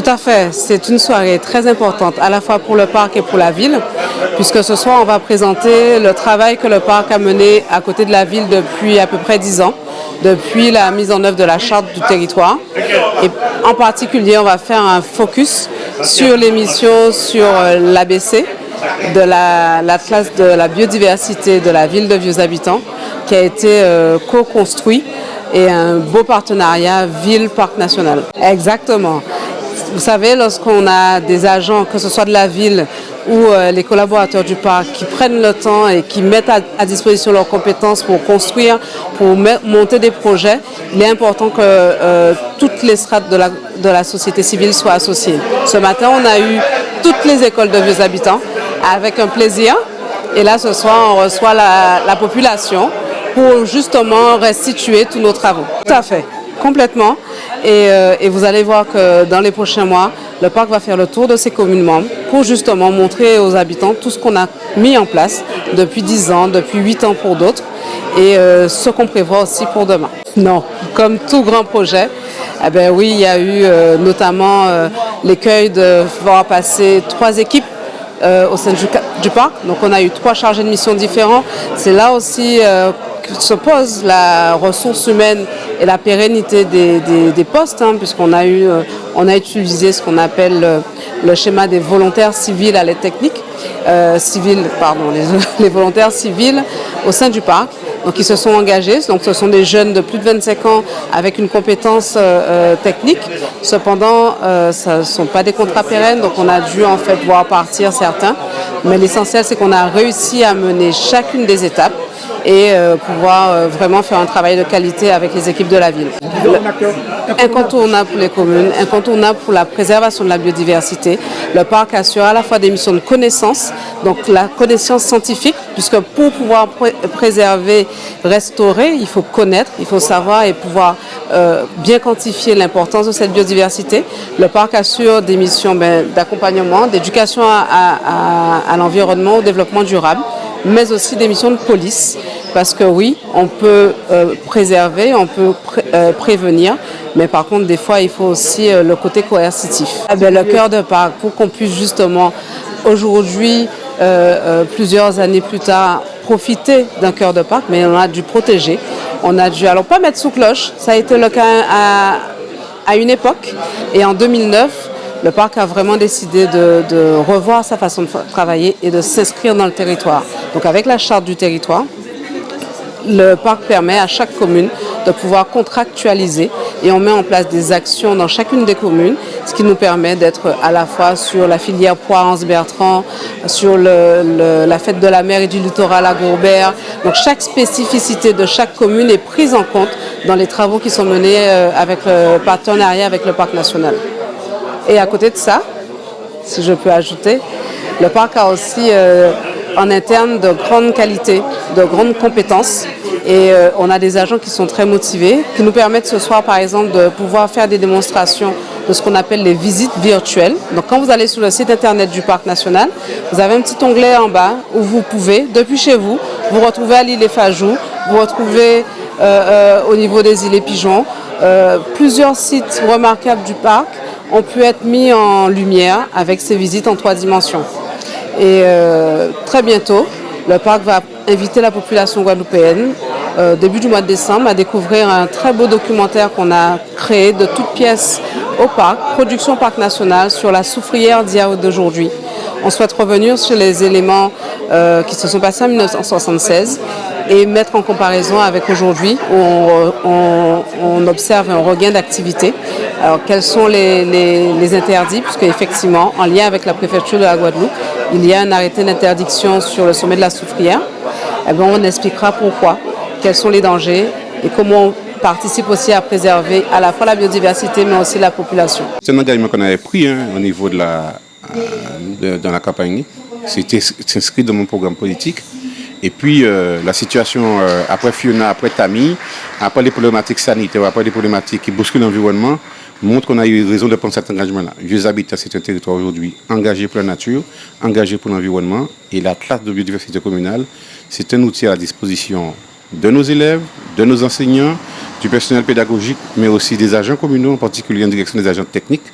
Tout à fait, c'est une soirée très importante à la fois pour le parc et pour la ville, puisque ce soir on va présenter le travail que le parc a mené à côté de la ville depuis à peu près 10 ans, depuis la mise en œuvre de la charte du territoire. Et en particulier, on va faire un focus sur l'émission sur l'ABC, de l'Atlas de la biodiversité de la ville de Vieux-Habitants, qui a été co-construit et un beau partenariat ville-parc national. Exactement. Vous savez, lorsqu'on a des agents, que ce soit de la ville ou les collaborateurs du parc, qui prennent le temps et qui mettent à disposition leurs compétences pour construire, pour monter des projets, il est important que toutes les strates de la société civile soient associées. Ce matin, on a eu toutes les écoles de Vieux-Habitants avec un plaisir. Et là, ce soir, on reçoit la population pour justement restituer tous nos travaux. Tout à fait, complètement. Et vous allez voir que dans les prochains mois, le parc va faire le tour de ses communes membres pour justement montrer aux habitants tout ce qu'on a mis en place depuis 10 ans, depuis 8 ans pour d'autres, et ce qu'on prévoit aussi pour demain. Non, comme tout grand projet, eh bien oui, il y a eu notamment l'écueil de voir passer 3 équipes au sein du parc. Donc on a eu 3 chargés de mission différents. C'est là aussi que se pose la ressource humaine et la pérennité des postes, hein, puisqu'on a utilisé ce qu'on appelle le schéma des volontaires civils à l'aide technique, les volontaires civils au sein du parc. Donc ils se sont engagés, donc ce sont des jeunes de plus de 25 ans avec une compétence technique. Cependant, ce ne sont pas des contrats pérennes, donc on a dû en fait voir partir certains. Mais l'essentiel, c'est qu'on a réussi à mener chacune des étapes et pouvoir vraiment faire un travail de qualité avec les équipes de la ville. Incontournable pour les communes, incontournable pour la préservation de la biodiversité. Le parc assure à la fois des missions de connaissance, donc la connaissance scientifique, puisque pour pouvoir préserver, restaurer, il faut connaître, il faut savoir et pouvoir bien quantifier l'importance de cette biodiversité. Le parc assure des missions d'accompagnement, d'éducation à l'environnement, au développement durable, mais aussi des missions de police, parce que oui, on peut préserver, on peut prévenir, mais par contre, des fois, il faut aussi le côté coercitif. Le cœur de parc, pour qu'on puisse justement, aujourd'hui, plusieurs années plus tard, profiter d'un cœur de parc, mais on a dû protéger. On a dû, alors pas mettre sous cloche, ça a été le cas à une époque, et en 2009, le parc a vraiment décidé de revoir sa façon de travailler et de s'inscrire dans le territoire. Donc avec la charte du territoire, le parc permet à chaque commune de pouvoir contractualiser et on met en place des actions dans chacune des communes, ce qui nous permet d'être à la fois sur la filière poire Anse-Bertrand, sur la fête de la mer et du littoral à Gourbert. Donc chaque spécificité de chaque commune est prise en compte dans les travaux qui sont menés avec le partenariat avec le parc national. Et à côté de ça, si je peux ajouter, le parc a aussi en interne de grande qualité, de grandes compétences. Et on a des agents qui sont très motivés, qui nous permettent ce soir, par exemple, de pouvoir faire des démonstrations de ce qu'on appelle les visites virtuelles. Donc quand vous allez sur le site internet du Parc national, vous avez un petit onglet en bas où vous pouvez, depuis chez vous, vous retrouver à l'île Fajou, vous retrouvez au niveau des îles Pigeons. Plusieurs sites remarquables du parc ont pu être mis en lumière avec ces visites en 3 dimensions. Et très bientôt, le parc va inviter la population guadeloupéenne, début du mois de décembre, à découvrir un très beau documentaire qu'on a créé de toutes pièces au parc, production Parc national, sur la soufrière d'hier d'aujourd'hui. On souhaite revenir sur les éléments qui se sont passés en 1976 et mettre en comparaison avec aujourd'hui où on observe un regain d'activité. Alors quels sont les interdits, puisque effectivement, en lien avec la préfecture de la Guadeloupe, il y a un arrêté d'interdiction sur le sommet de la soufrière. Eh bien, on expliquera pourquoi, quels sont les dangers et comment on participe aussi à préserver à la fois la biodiversité mais aussi la population. C'est un engagement qu'on avait pris au niveau de dans la campagne. C'était inscrit dans mon programme politique. Et puis la situation après Fiona, après Tami, après les problématiques sanitaires, après les problématiques qui bousculent l'environnement, montre qu'on a eu raison de prendre cet engagement-là. Vieux-Habitants, c'est un territoire aujourd'hui engagé pour la nature, engagé pour l'environnement. Et la classe de biodiversité communale, c'est un outil à la disposition de nos élèves, de nos enseignants, du personnel pédagogique, mais aussi des agents communaux, en particulier en direction des agents techniques,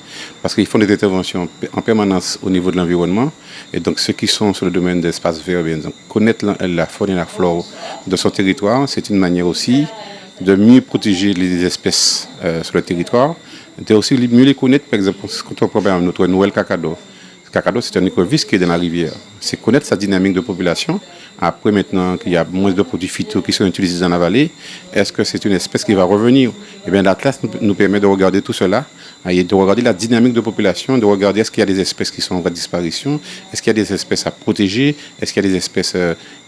parce qu'ils font des interventions en permanence au niveau de l'environnement. Et donc ceux qui sont sur le domaine d'espace vert, bien, donc, connaître la faune et la flore de son territoire, c'est une manière aussi de mieux protéger les espèces sur le territoire, de aussi mieux les connaître. Par exemple, quand on prend notre nouvelle cacado. Le cacado, c'est un écrevisse qui est dans la rivière. C'est connaître sa dynamique de population. Après, maintenant qu'il y a moins de produits phyto qui sont utilisés dans la vallée, est-ce que c'est une espèce qui va revenir? Eh bien, l'Atlas nous permet de regarder tout cela, et de regarder la dynamique de population, de regarder est-ce qu'il y a des espèces qui sont en voie de disparition, est-ce qu'il y a des espèces à protéger, est-ce qu'il y a des espèces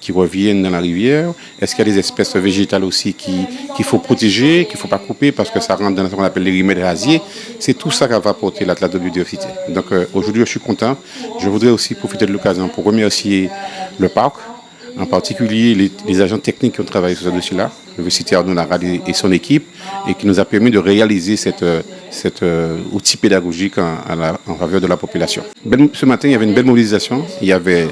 qui reviennent dans la rivière, est-ce qu'il y a des espèces végétales aussi qu'il faut protéger, qu'il ne faut pas couper parce que ça rentre dans ce qu'on appelle les remèdes rasiers. C'est tout ça qui va apporter l'Atlas de biodiversité. Donc aujourd'hui, je suis content. Je voudrais aussi profiter de l'occasion pour remercier le parc, en particulier les agents techniques qui ont travaillé sur ce dossier-là. Je veux citer Arnaud Narad et son équipe, et qui nous a permis de réaliser cet outil pédagogique en faveur de la population. Ce matin, il y avait une belle mobilisation. Il y avait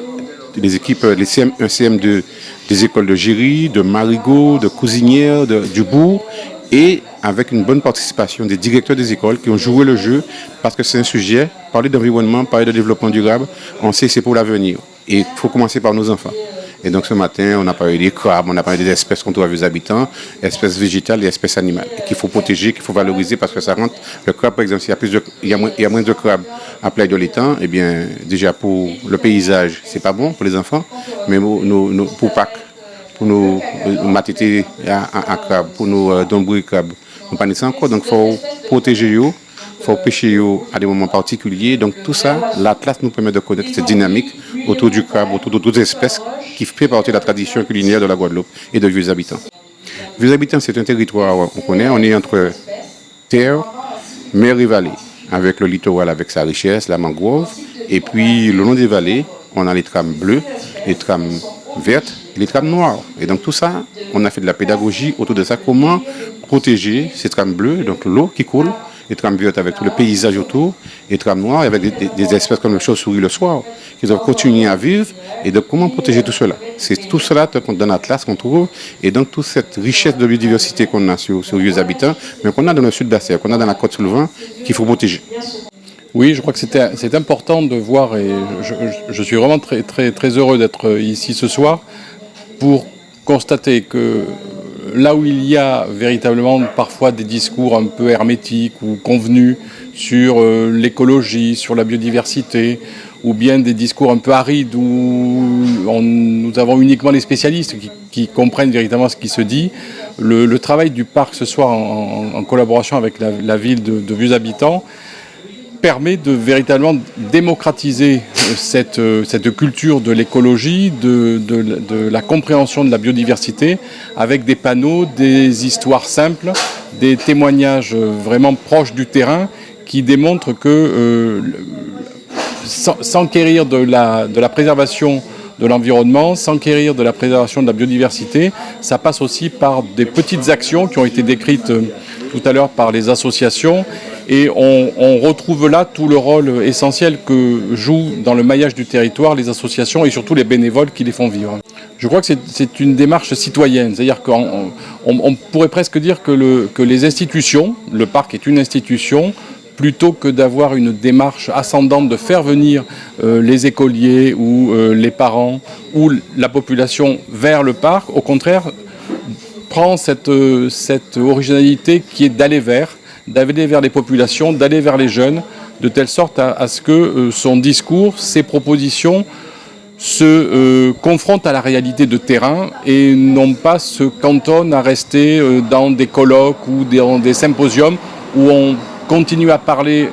les équipes, les CM1, CM2 des écoles de Géry, de Marigot, de Cousinière, du Bourg, et avec une bonne participation des directeurs des écoles qui ont joué le jeu, parce que c'est un sujet, parler d'environnement, parler de développement durable, on sait que c'est pour l'avenir. Et il faut commencer par nos enfants. Et donc ce matin, on a parlé des crabes, on a parlé des espèces qu'on trouve avec les habitants, espèces végétales et espèces animales, qu'il faut protéger, qu'il faut valoriser parce que ça rentre. Le crabe, par exemple, s'il y a moins de crabes à Playa de l'Étang, eh bien, déjà pour le paysage, c'est pas bon pour les enfants, mais pour Pâques, pour nos matétés à crabe, pour nos dombrés crabes, nous pas encore. Donc il faut protéger eux. Il faut pêcher à des moments particuliers. Donc tout ça, l'Atlas nous permet de connaître cette dynamique autour du crabe, autour d'autres espèces qui fait partie de la tradition culinaire de la Guadeloupe et de Vieux Habitants. Vieux Habitants, c'est un territoire, on connaît, on est entre terre, mer et vallée, avec le littoral, avec sa richesse, la mangrove. Et puis le long des vallées, on a les trames bleues, les trames vertes et les trames noires. Et donc tout ça, on a fait de la pédagogie autour de ça. Comment protéger ces trames bleues, donc l'eau qui coule, les trames vertes avec tout le paysage autour, les trames noires avec des espèces comme le chauve-souris le soir, qui doivent continuer à vivre. Et donc, comment protéger tout cela? C'est tout cela dans l'Atlas qu'on trouve, et donc toute cette richesse de biodiversité qu'on a sur Vieux Habitants, mais qu'on a dans le sud d'Assert, qu'on a dans la côte sous le vent, qu'il faut protéger. Oui, je crois que c'est important de voir, et je suis vraiment très, très, très heureux d'être ici ce soir pour constater que là où il y a véritablement parfois des discours un peu hermétiques ou convenus sur l'écologie, sur la biodiversité, ou bien des discours un peu arides où nous avons uniquement les spécialistes qui comprennent véritablement ce qui se dit, le travail du parc ce soir en collaboration avec la ville de Vieux Habitants permet de véritablement démocratiser cette culture de l'écologie, de la compréhension de la biodiversité, avec des panneaux, des histoires simples, des témoignages vraiment proches du terrain qui démontrent que s'enquérir de la préservation de l'environnement, s'enquérir de la préservation de la biodiversité, ça passe aussi par des petites actions qui ont été décrites tout à l'heure par les associations. Et on retrouve là tout le rôle essentiel que jouent dans le maillage du territoire les associations et surtout les bénévoles qui les font vivre. Je crois que c'est une démarche citoyenne, c'est-à-dire qu'on pourrait presque dire que les institutions, le parc est une institution, plutôt que d'avoir une démarche ascendante de faire venir les écoliers ou les parents ou la population vers le parc, au contraire, prend cette originalité qui est d'aller vers les populations, d'aller vers les jeunes, de telle sorte à ce que son discours, ses propositions se confrontent à la réalité de terrain et non pas se cantonnent à rester dans des colloques ou dans des symposiums où on continue à parler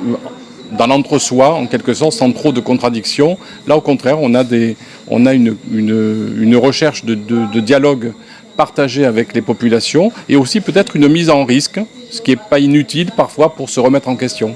dans l'entre-soi, en quelque sorte, sans trop de contradictions. Là, au contraire, on a une recherche de dialogue partagé avec les populations et aussi peut-être une mise en risque, ce qui n'est pas inutile parfois pour se remettre en question.